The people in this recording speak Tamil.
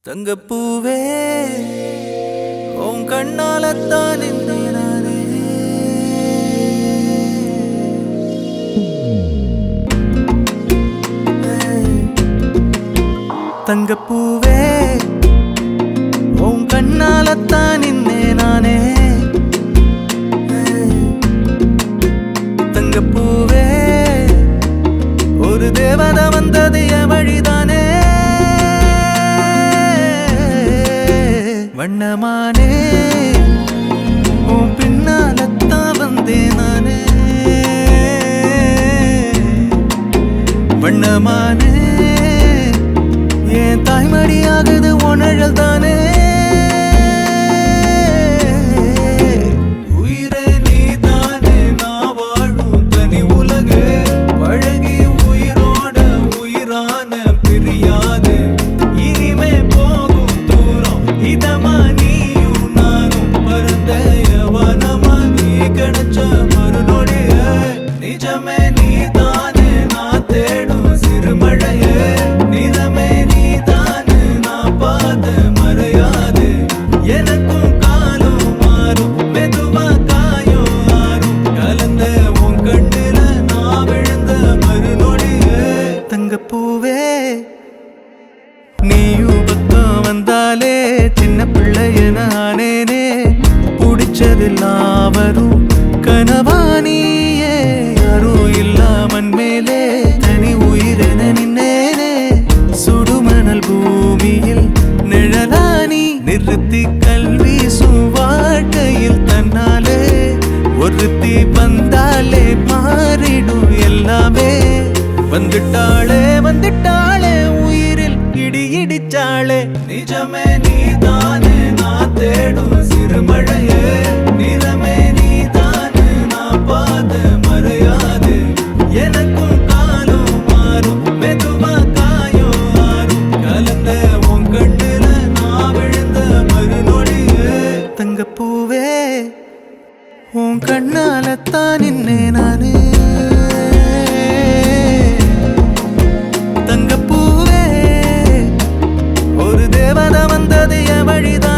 தங்கப்பூவே உன் கண்ணாலத்தான் நானே தங்கப்பூவே உன் கண்ணாலத்தான் நானே தங்கப்பூவே ஒரு தேவதை வந்தது என் வழிதானே வண்ணமானே உன் பின்னாலத்தான் வந்தேன் நானே வண்ணமானே என் தாய்மடியாகுது உணழல் தானே உயிரே நீ தானே நான் வாழும் தனி உலகு பழகி உயிரோட உயிரான பிரியாது இனிமே போகும் தூரம் இதமா நீயும் நானும் பரந்த யவனமா நீ கிடைச்ச மறுநொடிய நிஜமே நீ தானே நான் தேடும் சிறுமழையே நிறமே நீ தானே நான் பார்த்த மறையாது எனக்கும் காலம் மாறும் மெதுவா காயம் ஆறும் கலந்த உன் கண்ணுல நான் விழுந்த மறுநொடியே தங்கப்பூவே நீயும் பக்கம் வந்தாலே சின்ன பிள்ளைய நானேனே பிடிச்சதெல்லாம் வரும் கனவா நீயே யாரும் இல்லாமன் மேலே தனி உயிரென நின்னேனே சுடுமணல் பூமியில் நிழலானி நிறுத்தி கல்வி வாழ்க்கையில் தன்னாலே ஒருத்தி வந்தாலே மாறிடும் எல்லாமே வந்துட்டாளே வந்துட்டாளே உயிரில் இடி இடிச்சாளே நிஜமே நீ தானே நான் தேடும் சிறுமழையே நிறமே நீ தானே நான் பார்த்த மறையாது எனக்கும் காலம் மாறும் மெதுவா காயம் ஆறும் கலந்த உன் கண்ணுல நான் விழுந்த மறுநொடியே தங்கப்பூவே உன் கண்ணாலத்தான் நானே தங்கப்பூவே ஒரு தேவதை வந்தது என் வழிதான்